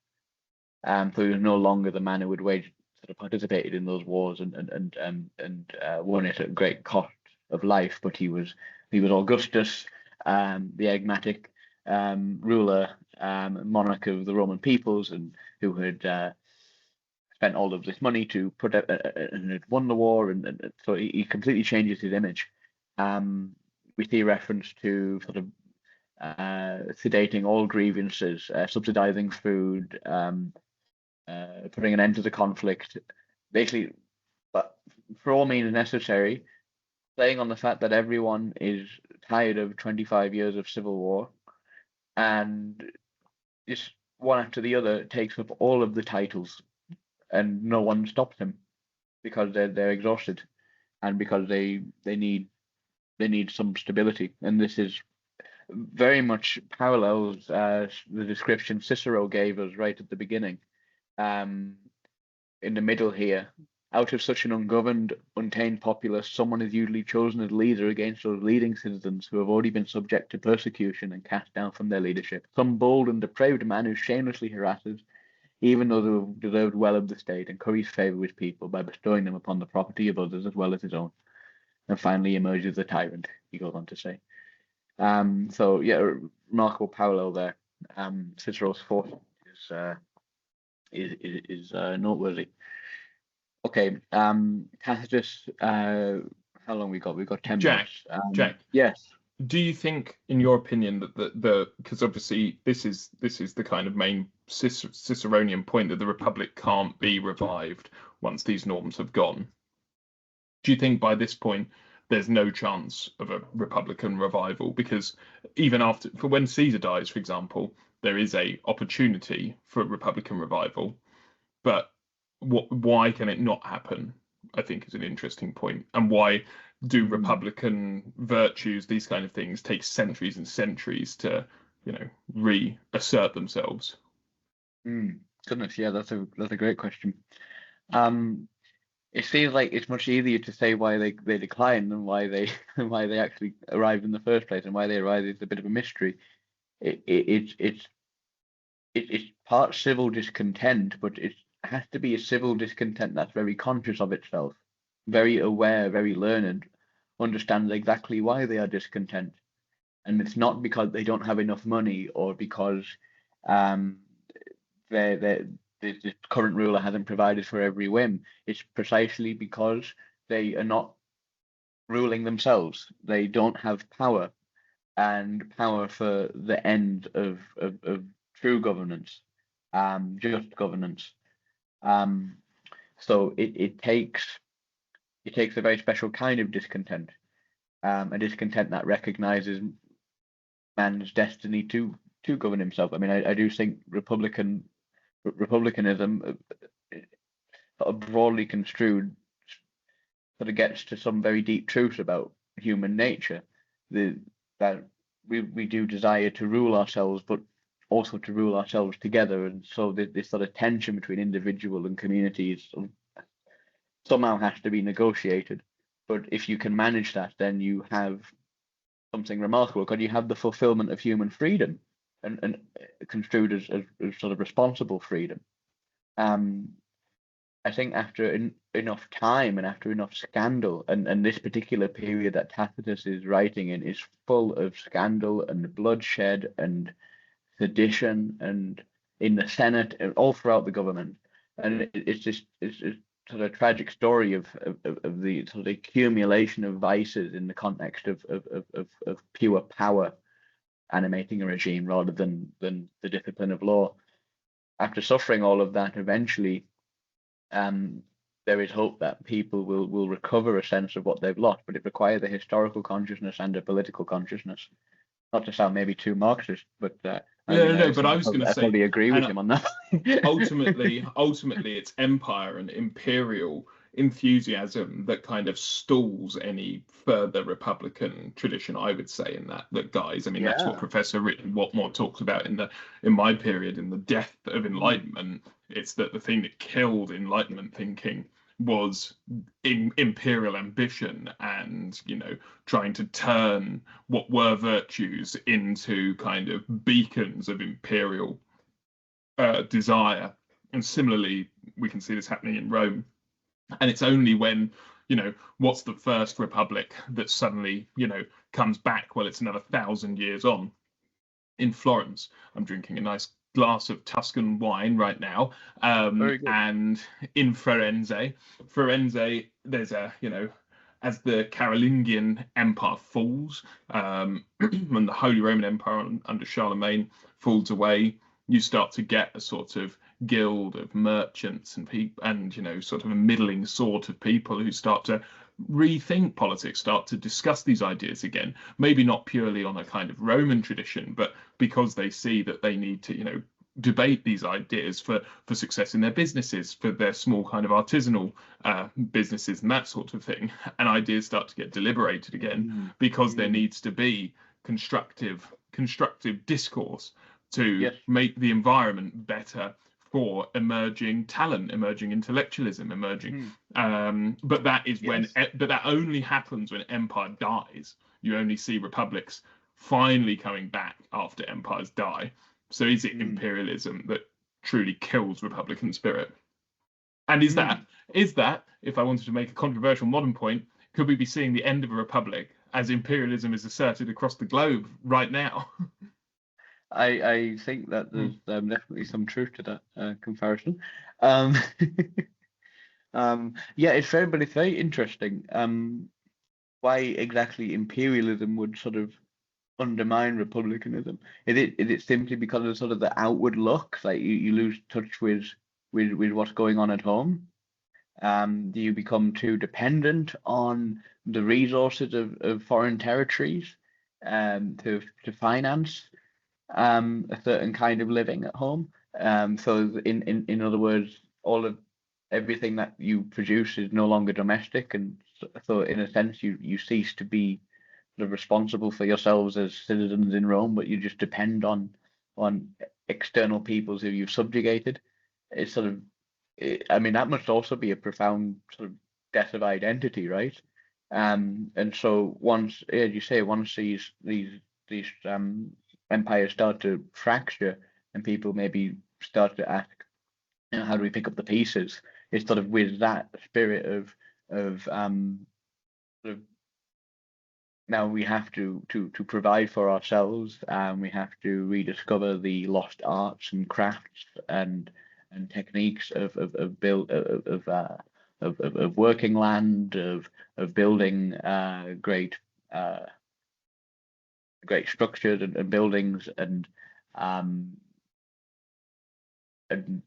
So he was no longer the man who would participated in those wars and won it at great cost of life, but he was Augustus, the enigmatic ruler, monarch of the Roman peoples, and who had spent all of this money to put out and had won the war, and so he completely changes his image. We see reference to sort of sedating all grievances, subsidizing food, putting an end to the conflict, basically, but for all means necessary, playing on the fact that everyone is tired of 25 years of civil war, and just one after the other takes up all of the titles, and no one stops him because they're exhausted, and because they need some stability, and this is very much parallels the description Cicero gave us right at the beginning. In the middle here, out of such an ungoverned, untamed populace, someone is usually chosen as leader against those leading citizens who have already been subject to persecution and cast down from their leadership. Some bold and depraved man who shamelessly harasses, even those who have deserved well of the state, and curries favor with people by bestowing them upon the property of others as well as his own. And finally emerges the tyrant, he goes on to say. So yeah, remarkable parallel there. Cicero's force is noteworthy. Okay, Tacitus. How long we got? We've got 10 minutes. Jack. Yes. Do you think, in your opinion, that the because obviously this is the kind of main Ciceronian point that the Republic can't be revived once these norms have gone? Do you think by this point there's no chance of a Republican revival? Because even for when Caesar dies, for example, there is a opportunity for a Republican revival, but why can it not happen? I think is an interesting point. And why do Republican virtues, these kind of things, take centuries and centuries to, reassert themselves? Goodness, yeah, that's a great question. It seems like it's much easier to say why they decline than why they actually arrived in the first place, and why they arrived is a bit of a mystery. It's part civil discontent, but it has to be a civil discontent that's very conscious of itself, very aware, very learned, understands exactly why they are discontent. And it's not because they don't have enough money, or because the current ruler hasn't provided for every whim. It's precisely because they are not ruling themselves. They don't have power, and power for the end of true governance, just governance. So it takes a very special kind of discontent, a discontent that recognizes man's destiny to govern himself. I mean, I do think republicanism, broadly construed, sort of gets to some very deep truths about human nature. That we do desire to rule ourselves, but also to rule ourselves together, and so this sort of tension between individual and communities somehow has to be negotiated. But if you can manage that, then you have something remarkable, because you have the fulfillment of human freedom, and construed as sort of responsible freedom. I think after enough time and after enough scandal, and this particular period that Tacitus is writing in is full of scandal and bloodshed and sedition, and in the Senate and all throughout the government, and it's sort of a tragic story of the sort of accumulation of vices in the context of pure power animating a regime rather than the discipline of law. After suffering all of that, eventually there is hope that people will recover a sense of what they've lost, but it requires a historical consciousness and a political consciousness. Not to sound maybe too Marxist, but but I was going to say, probably agree with him on that. ultimately, it's empire and imperial enthusiasm that kind of stalls any further republican tradition, I would say, in that guys, I mean, that's what Yeah. Professor Richard Watmore talks about in my period, in the death of Mm. Enlightenment. It's that the thing that killed Enlightenment thinking was imperial ambition, and trying to turn what were virtues into kind of beacons of imperial desire. And similarly, we can see this happening in Rome. And it's only when, what's the first republic that suddenly, comes back? Well, it's another 1,000 years on in Florence. I'm drinking a nice glass of Tuscan wine right now. Very good. And in Firenze, there's as the Carolingian Empire falls, and the Holy Roman Empire under Charlemagne falls away, you start to get a sort of guild of merchants and people, and sort of a middling sort of people who start to rethink politics, start to discuss these ideas again, maybe not purely on a kind of Roman tradition, but because they see that they need to debate these ideas for success in their businesses, for their small kind of artisanal businesses and that sort of thing. And ideas start to get deliberated again because there needs to be constructive discourse to make the environment better for emerging talent, emerging intellectualism, emerging. But that is but that only happens when empire dies. You only see republics finally coming back after empires die. So is it imperialism that truly kills republican spirit? And is that, if I wanted to make a controversial modern point, could we be seeing the end of a republic as imperialism is asserted across the globe right now? I think that there's definitely some truth to that comparison. Um, yeah, but it's very interesting. Why exactly imperialism would sort of undermine republicanism? Is it simply because of sort of the outward look, like you lose touch with what's going on at home? Do you become too dependent on the resources of foreign territories to finance a certain kind of living at home? So in other words, everything that you produce is no longer domestic, and so in a sense you cease to be sort of responsible for yourselves as citizens in Rome, but you just depend on external peoples who you've subjugated. It's sort of, I mean, that must also be a profound sort of death of identity, right? And so once, as you say, once these empires start to fracture and people maybe start to ask, how do we pick up the pieces? It's sort of with that spirit of sort of, now we have to provide for ourselves, and we have to rediscover the lost arts and crafts and techniques of build of working land, of building great structures and buildings, um, and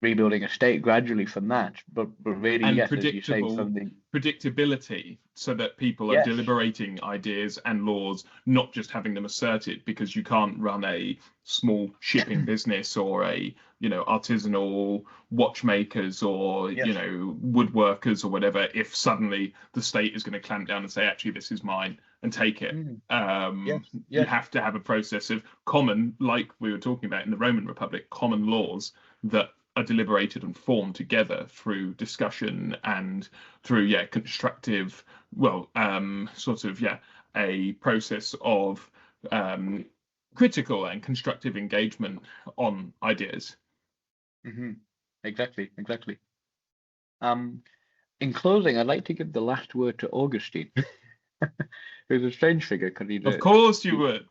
rebuilding a state gradually from that. But really, and yes, as you say, from the predictability, so that people are deliberating ideas and laws, not just having them asserted, because you can't run a small shipping business or a artisanal watchmakers or woodworkers or whatever if suddenly the state is going to clamp down and say, actually, this is mine and take it. You have to have a process of common, like we were talking about in the Roman Republic, common laws that are deliberated and formed together through discussion and through constructive, a process of critical and constructive engagement on ideas. Exactly. In closing, I'd like to give the last word to Augustine, who's a strange figure because he's of course you would.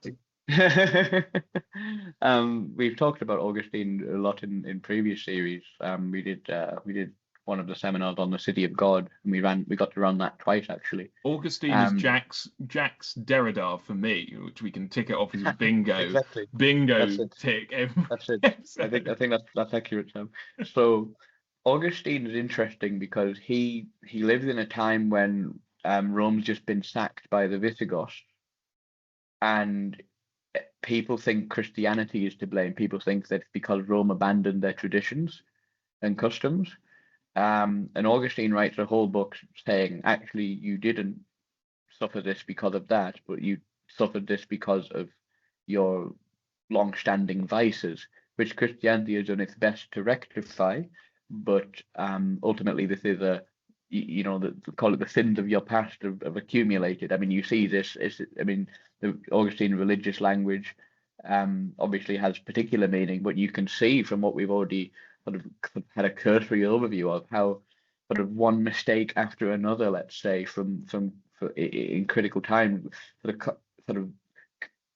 We've talked about Augustine a lot in previous series. We did one of the seminars on the City of God, and we got to run that twice actually. Augustine is Jack's Derrida for me, which we can tick it off as bingo. Exactly. Bingo tick. That's it. I think that's accurate, Sam. So Augustine is interesting because he lived in a time when Rome's just been sacked by the Visigoths, and people think Christianity is to blame. People think that it's because Rome abandoned their traditions and customs. And Augustine writes a whole book saying, actually, you didn't suffer this because of that, but you suffered this because of your long-standing vices, which Christianity has done its best to rectify. But ultimately, this is call it the sins of your past have accumulated. I mean, you see this. I mean, the Augustine religious language obviously has particular meaning, but you can see from what we've already sort of had a cursory overview of how sort of one mistake after another, let's say, in critical time, sort of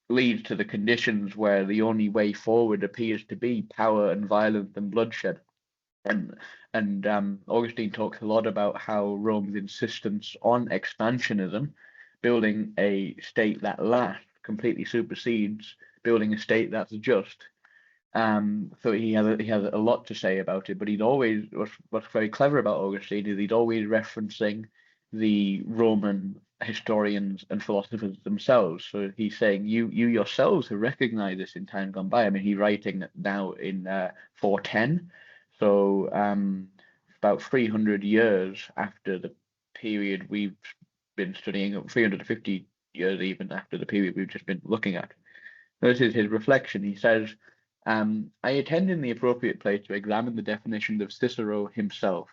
leads to the conditions where the only way forward appears to be power and violence and bloodshed. And Augustine talks a lot about how Rome's insistence on expansionism, building a state that lasts, completely supersedes building a state that's just. So he has a lot to say about it, but he'd always what's very clever about Augustine is he'd always referencing the Roman historians and philosophers themselves. So he's saying you yourselves have recognized this in time gone by. I mean, he's writing now in 410, so about 300 years after the period we've been studying, 350 years even after the period we've just been looking at. This is his reflection. He says, I attend in the appropriate place to examine the definitions of Cicero himself.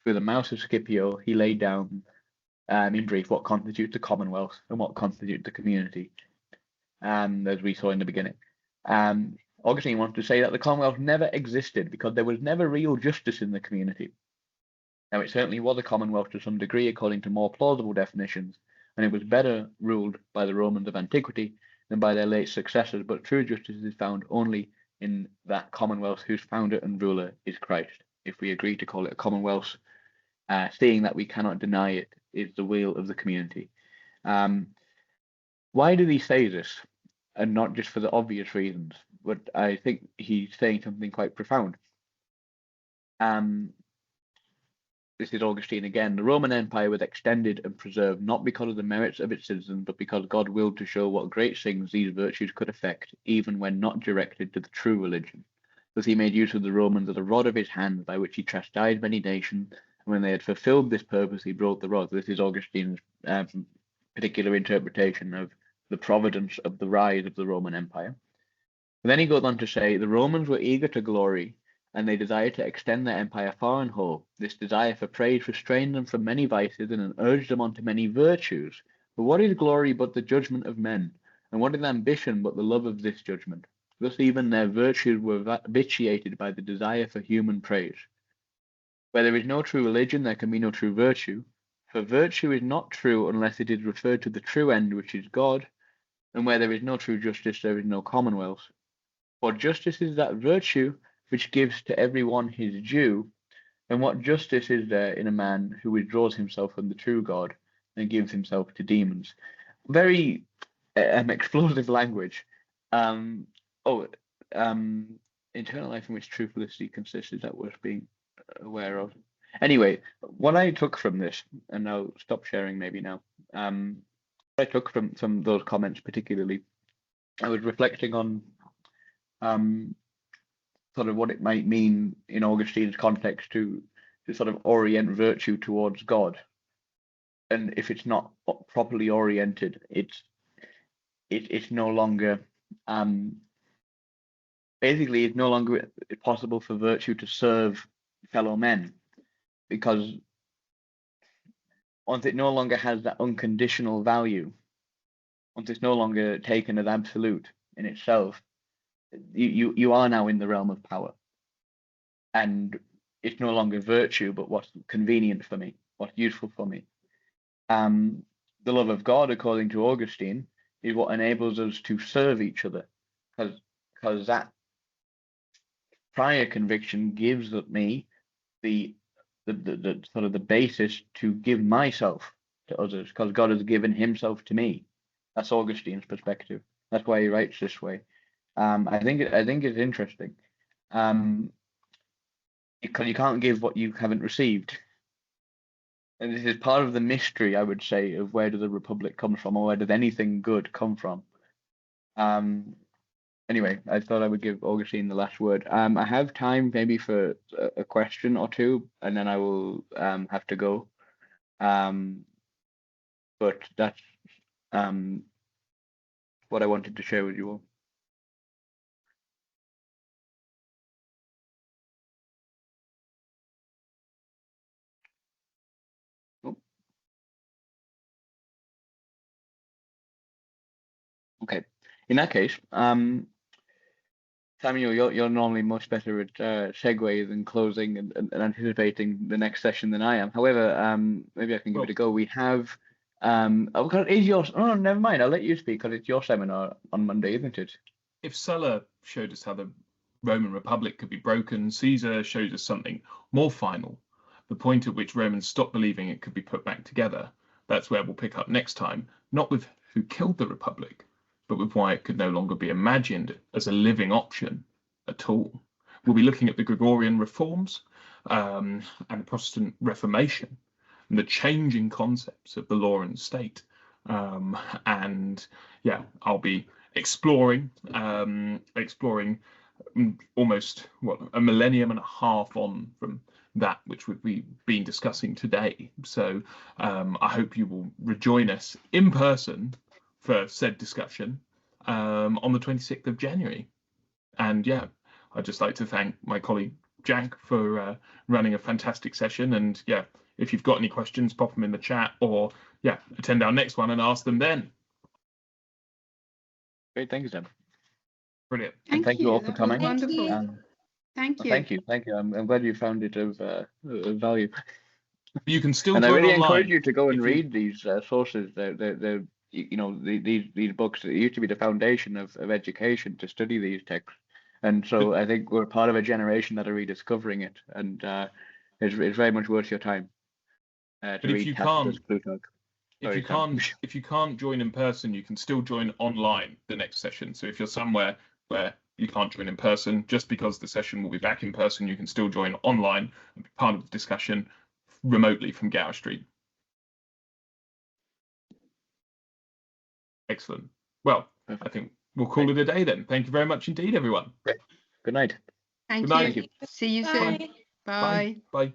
Through the mouth of Scipio, he laid down, in brief, what constitutes the commonwealth and what constitutes the community, as we saw in the beginning. Augustine wants to say that the commonwealth never existed because there was never real justice in the community. Now, it certainly was a commonwealth to some degree, according to more plausible definitions, and it was better ruled by the Romans of antiquity than by their late successors, but true justice is found only in that commonwealth whose founder and ruler is Christ. If we agree to call it a commonwealth, seeing that we cannot deny it is the will of the community. Why did he say this? And not just for the obvious reasons, but I think he's saying something quite profound. This is Augustine again. The Roman Empire was extended and preserved not because of the merits of its citizens, but because God willed to show what great things these virtues could effect, even when not directed to the true religion. Thus he made use of the Romans as a rod of his hand, by which he chastised many nations, and when they had fulfilled this purpose, he broke the rod. This is Augustine's particular interpretation of the providence of the rise of the Roman Empire. And then he goes on to say, the Romans were eager to glory, and they desired to extend their empire far and whole. This desire for praise restrained them from many vices and urged them on to many virtues. But what is glory but the judgment of men? And what is ambition but the love of this judgment? Thus even their virtues were vitiated by the desire for human praise. Where there is no true religion, there can be no true virtue. For virtue is not true unless it is referred to the true end, which is God. And where there is no true justice, there is no commonwealth. For justice is that virtue which gives to every one his due, and what justice is there in a man who withdraws himself from the true God and gives himself to demons? Very explosive language. Internal life in which true felicity consists, is that worth being aware of? Anyway, what I took from this, and I'll stop sharing maybe now, what I took from those comments particularly, I was reflecting on sort of what it might mean in Augustine's context to sort of orient virtue towards God. And if it's not properly oriented, it's no longer basically it's no longer possible for virtue to serve fellow men, because once it no longer has that unconditional value, once it's no longer taken as absolute in itself, you are now in the realm of power, and it's no longer virtue, but what's convenient for me, what's useful for me. The love of God, according to Augustine, is what enables us to serve each other, because that prior conviction gives me the sort of the basis to give myself to others, because God has given Himself to me. That's Augustine's perspective. That's why he writes this way. I think it's interesting, because you can't give what you haven't received. And this is part of the mystery, I would say, of where does the Republic come from, or where does anything good come from? anyway, I thought I would give Augustine the last word. I have time maybe for a question or two, and then I will have to go. But that's what I wanted to share with you all. Oh, okay. In that case, Samuel, you're normally much better at segues and closing and anticipating the next session than I am. However, maybe I can give it a go. We have oh, is yours? Oh, never mind. I'll let you speak because it's your seminar on Monday, isn't it? If Sulla showed us how the Roman Republic could be broken, Caesar showed us something more final, the point at which Romans stopped believing it could be put back together. That's where we'll pick up next time, not with who killed the Republic, but with why it could no longer be imagined as a living option at all. We'll be looking at the Gregorian reforms and the Protestant Reformation and the changing concepts of the law and state. And yeah, I'll be exploring almost a millennium and a half on from that which we've been discussing today. So I hope you will rejoin us in person for said discussion on the 26th of January. And yeah, I'd just like to thank my colleague Jack for running a fantastic session. And yeah, if you've got any questions, pop them in the chat, or yeah, attend our next one and ask them then. Great, thank you, Sam. Brilliant. Thank you all for coming. Wonderful. Thank you. Thank you. I'm glad you found it of value. You can still. And I really online encourage you to go and read these sources. They're these books that used to be the foundation of education to study these texts. And so I think we're part of a generation that are rediscovering it, and it's very much worth your time to read Tacitus, Plutarch. If you can't join in person, you can still join online the next session. So if you're somewhere where you can't join in person, just because the session will be back in person, you can still join online and be part of the discussion remotely from Gower Street. Excellent. Well, I think we'll call it a day then. Thank you very much indeed, everyone. Good night. Thank Good night. you. See you soon. Bye. Bye.